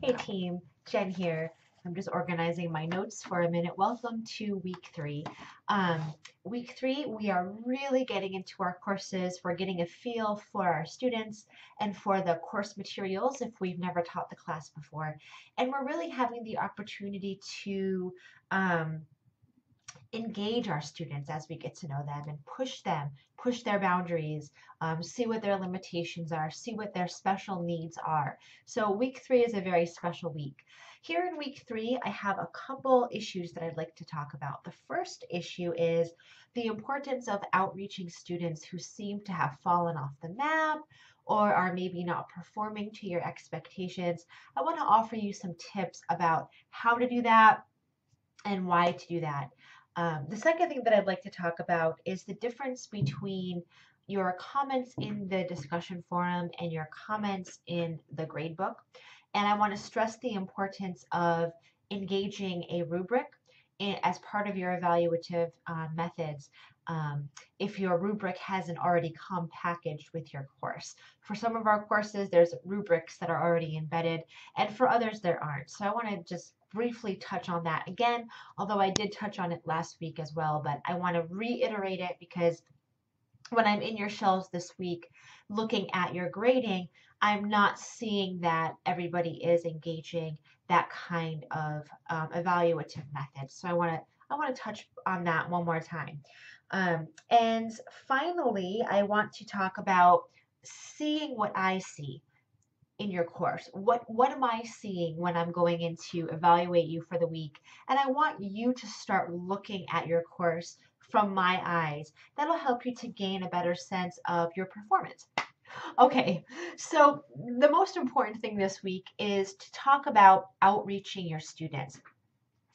Hey team, Jen here. I'm just organizing my notes for a minute. Welcome to week 3. Um, week 3, we are really getting into our courses. We're getting a feel for our students and for the course materials if we've never taught the class before. And we're really having the opportunity to um, engage our students as we get to know them, push their boundaries, see what their limitations are, see what their special needs are. So week 3 is a very special week. Here in week 3, I have a couple issues that I'd like to talk about. The first issue is the importance of outreaching students who seem to have fallen off the map or are maybe not performing to your expectations. I want to offer you some tips about how to do that and why to do that. The second thing that I'd like to talk about is the difference between your comments in the discussion forum and your comments in the gradebook. And I want to stress the importance of engaging a rubric as part of your evaluative methods if your rubric hasn't already come packaged with your course. For some of our courses, there's rubrics that are already embedded, and for others, there aren't. So I want to just briefly touch on that again, although I did touch on it last week as well, but I want to reiterate it because when I'm in your shelves this week looking at your grading, I'm not seeing that everybody is engaging that kind of evaluative method. So I want to touch on that one more time. And finally, I want to talk about seeing what I see in your course. What am I seeing when I'm going in to evaluate you for the week? And I want you to start looking at your course from my eyes. That'll help you to gain a better sense of your performance. Okay, so the most important thing this week is to talk about outreaching your students.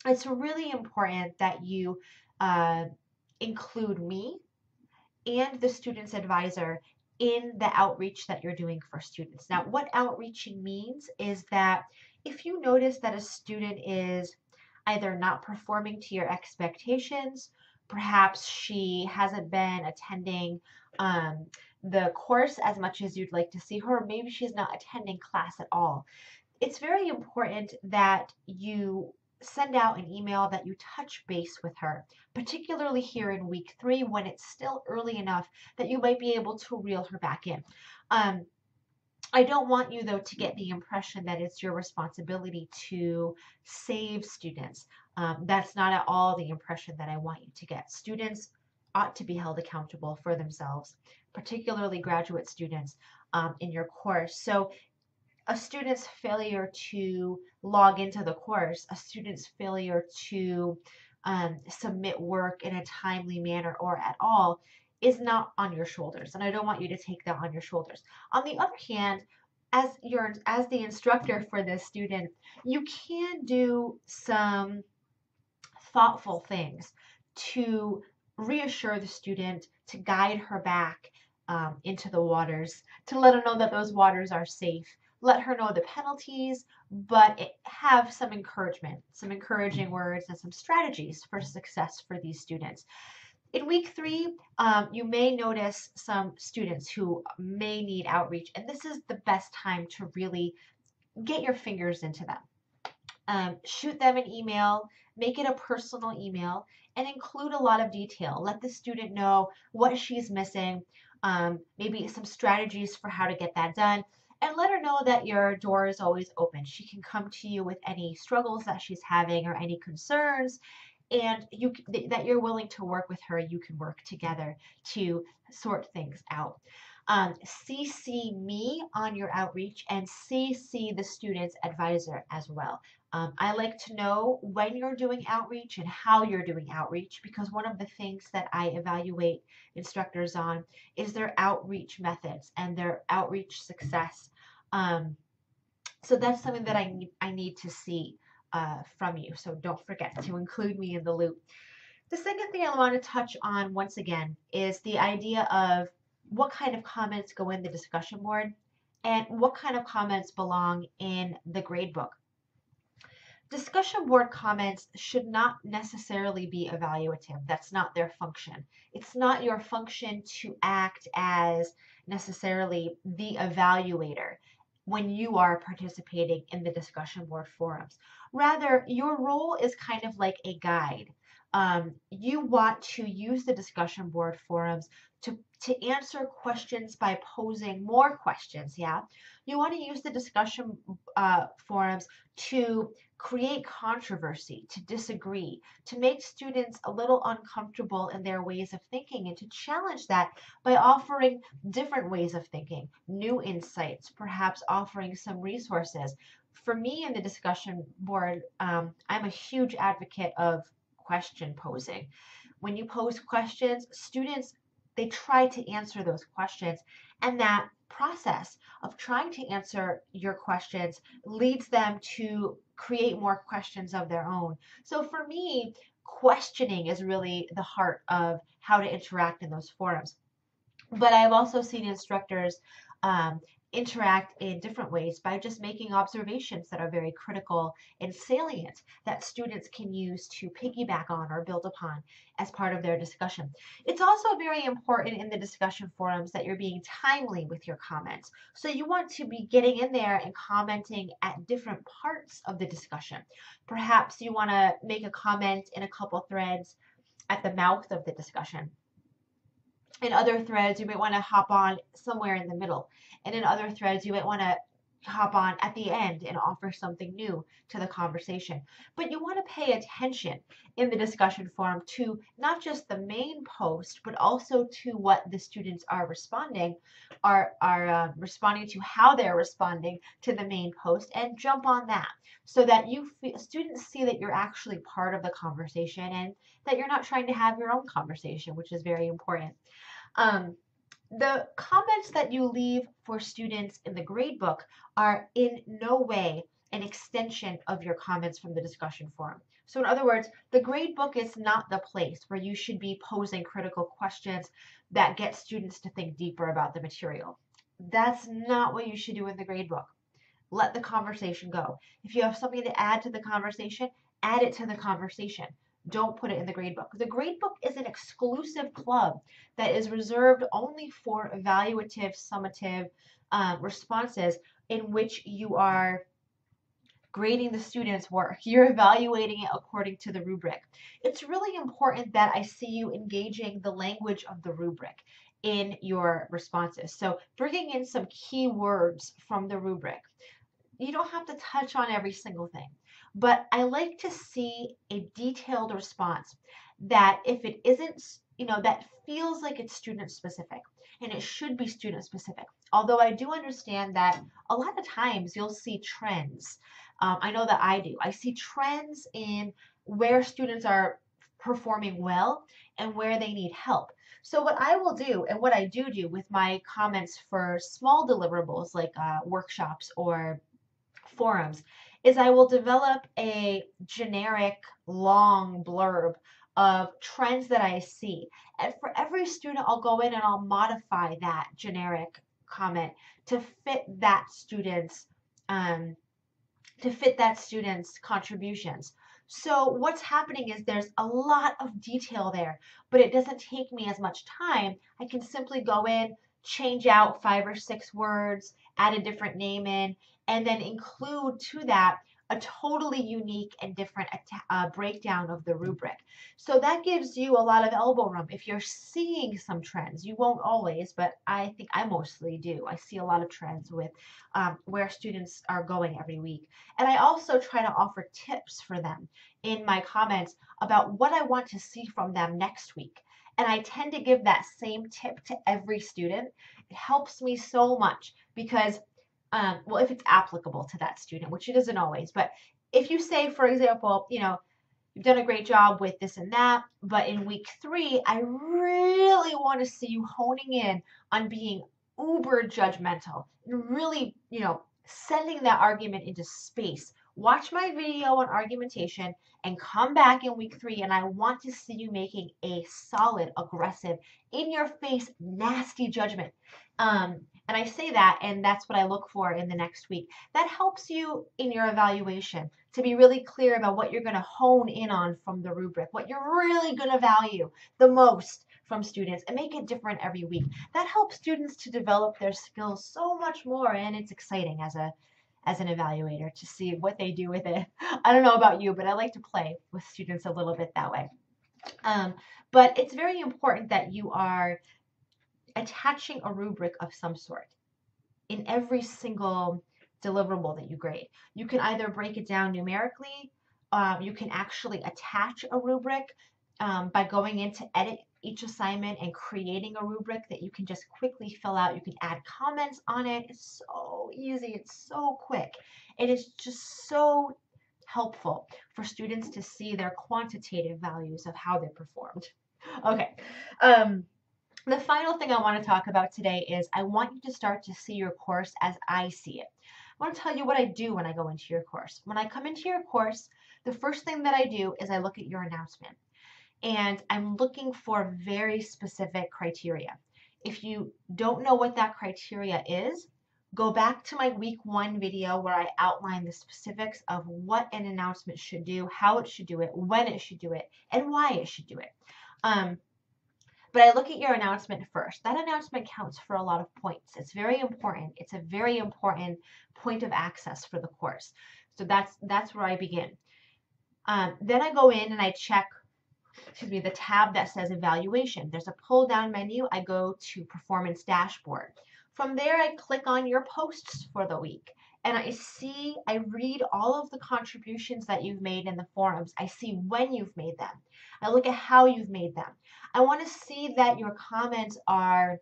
It's really important that you include me and the student's advisor in the outreach that you're doing for students. Now, what outreaching means is that if you notice that a student is either not performing to your expectations, perhaps she hasn't been attending the course as much as you'd like to see her, or maybe she's not attending class at all. It's very important that you send out an email, that you touch base with her, particularly here in week 3 when it's still early enough that you might be able to reel her back in. I don't want you, though, to get the impression that it's your responsibility to save students. That's not at all the impression that I want you to get. Students ought to be held accountable for themselves, particularly graduate students in your course. So a student's failure to log into the course, a student's failure to submit work in a timely manner or at all is not on your shoulders, and I don't want you to take that on your shoulders. On the other hand, as the instructor for this student, you can do some thoughtful things to reassure the student, to guide her back into the waters, to let her know that those waters are safe, let her know the penalties, but have some encouragement, some encouraging words, and some strategies for success for these students. In week 3, you may notice some students who may need outreach, and this is the best time to really get your fingers into them. Shoot them an email, make it a personal email, and include a lot of detail. Let the student know what she's missing, maybe some strategies for how to get that done, and let her know that your door is always open. She can come to you with any struggles that she's having or any concerns, and that you're willing to work with her. You can work together to sort things out. CC me on your outreach and CC the student's advisor as well. I like to know when you're doing outreach and how you're doing outreach, because one of the things that I evaluate instructors on is their outreach methods and their outreach success. So that's something that I need to see from you. So don't forget to include me in the loop. The second thing I want to touch on once again is the idea of what kind of comments go in the discussion board and what kind of comments belong in the gradebook. Discussion board comments should not necessarily be evaluative. That's not their function. It's not your function to act as necessarily the evaluator. when you are participating in the discussion board forums. Rather, your role is kind of like a guide. You want to use the discussion board forums to answer questions by posing more questions. Yeah, you want to use the discussion forums to create controversy, to disagree, to make students a little uncomfortable in their ways of thinking, and to challenge that by offering different ways of thinking, new insights, perhaps offering some resources. For me in the discussion board, I'm a huge advocate of question posing. When you pose questions, students, they try to answer those questions, and that process of trying to answer your questions leads them to create more questions of their own. So for me, questioning is really the heart of how to interact in those forums. But I've also seen instructors um, interact in different ways by just making observations that are very critical and salient that students can use to piggyback on or build upon as part of their discussion. It's also very important in the discussion forums that you're being timely with your comments. So you want to be getting in there and commenting at different parts of the discussion. Perhaps you want to make a comment in a couple threads at the mouth of the discussion. In other threads, you might want to hop on somewhere in the middle. And in other threads, you might want to hop on at the end and offer something new to the conversation. But you want to pay attention in the discussion forum to not just the main post, but also to what the students are responding, responding to, how they're responding to the main post, and jump on that so that students see that you're actually part of the conversation and that you're not trying to have your own conversation, which is very important. The comments that you leave for students in the gradebook are in no way an extension of your comments from the discussion forum. So in other words, the gradebook is not the place where you should be posing critical questions that get students to think deeper about the material. That's not what you should do in the gradebook. Let the conversation go. If you have something to add to the conversation, add it to the conversation. Don't put it in the gradebook. The gradebook is an exclusive club that is reserved only for evaluative, summative responses in which you are grading the student's work. You're evaluating it according to the rubric. It's really important that I see you engaging the language of the rubric in your responses. So bringing in some key words from the rubric. You don't have to touch on every single thing, but I like to see a detailed response that if it isn't, that feels like it's student specific, and it should be student specific. Although I do understand that a lot of times you'll see trends. I know that I do. I see trends in where students are performing well and where they need help. So what I will do, and what I do with my comments for small deliverables like workshops or forums, is I will develop a generic long blurb of trends that I see. And for every student, I'll go in and I'll modify that generic comment to fit that student's contributions. So what's happening is there's a lot of detail there, but it doesn't take me as much time. I can simply go in, change out 5 or 6 words, add a different name in, and then include to that a totally unique and different breakdown of the rubric. So that gives you a lot of elbow room. If you're seeing some trends, you won't always, but I think I mostly do. I see a lot of trends with where students are going every week. And I also try to offer tips for them in my comments about what I want to see from them next week. And I tend to give that same tip to every student. It helps me so much because well, if it's applicable to that student, which it isn't always, but if you say, for example, you've done a great job with this and that, but in week 3, I really want to see you honing in on being uber judgmental and really, sending that argument into space. Watch my video on argumentation and come back in week 3, and I want to see you making a solid, aggressive, in your face, nasty judgment. And I say that, and that's what I look for in the next week. That helps you in your evaluation to be really clear about what you're going to hone in on from the rubric, what you're really going to value the most from students and make it different every week. That helps students to develop their skills so much more, and it's exciting as an evaluator to see what they do with it. I don't know about you, but I like to play with students a little bit that way. But it's very important that you are attaching a rubric of some sort in every single deliverable that you grade. You can either break it down numerically, you can actually attach a rubric by going in to edit each assignment and creating a rubric that you can just quickly fill out. You can add comments on it. It's so easy. It's so quick. It is just so helpful for students to see their quantitative values of how they performed. Okay. The final thing I want to talk about today is I want you to start to see your course as I see it. I want to tell you what I do when I go into your course. When I come into your course, the first thing that I do is I look at your announcement. And I'm looking for very specific criteria. If you don't know what that criteria is, go back to my week 1 video where I outline the specifics of what an announcement should do, how it should do it, when it should do it, and why it should do it. But I look at your announcement first. That announcement counts for a lot of points. It's very important. It's a very important point of access for the course. So that's where I begin. Then I go in and I check the tab that says evaluation. There's a pull down menu. I go to performance dashboard. From there, I click on your posts for the week and I read all of the contributions that you've made in the forums. I see when you've made them. I look at how you've made them. I want to see that your comments are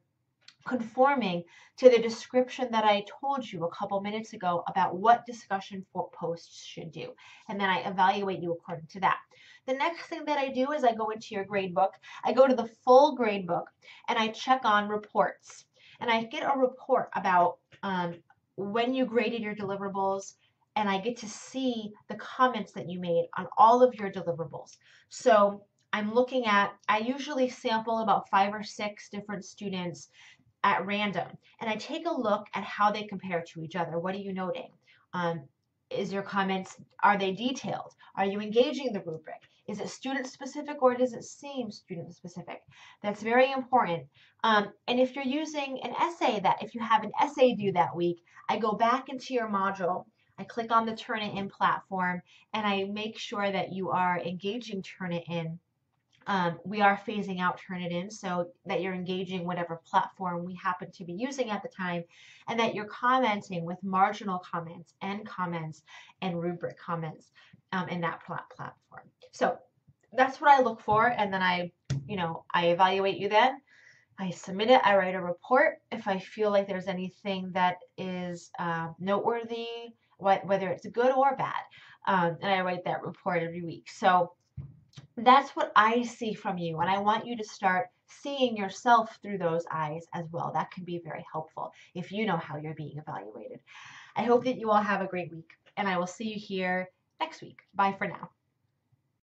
conforming to the description that I told you a couple minutes ago about what discussion posts should do. And then I evaluate you according to that. The next thing that I do is I go into your gradebook. I go to the full gradebook and I check on reports. And I get a report about when you graded your deliverables, and I get to see the comments that you made on all of your deliverables. So I'm looking at, I usually sample about 5 or 6 different students at random, and I take a look at how they compare to each other. What are you noting? Is your comments, are they detailed? Are you engaging the rubric? Is it student specific or does it seem student specific? That's very important. And if you're using an essay, if you have an essay due that week, I go back into your module, I click on the Turnitin platform, and I make sure that you are engaging Turnitin. We are phasing out Turnitin so that you're engaging whatever platform we happen to be using at the time, and that you're commenting with marginal comments and rubric comments in that platform. So that's what I look for, and then I evaluate you then. I submit it, I write a report. If I feel like there's anything that is noteworthy, whether it's good or bad, and I write that report every week. So that's what I see from you, and I want you to start seeing yourself through those eyes as well. That can be very helpful if you know how you're being evaluated. I hope that you all have a great week, and I will see you here next week. Bye for now.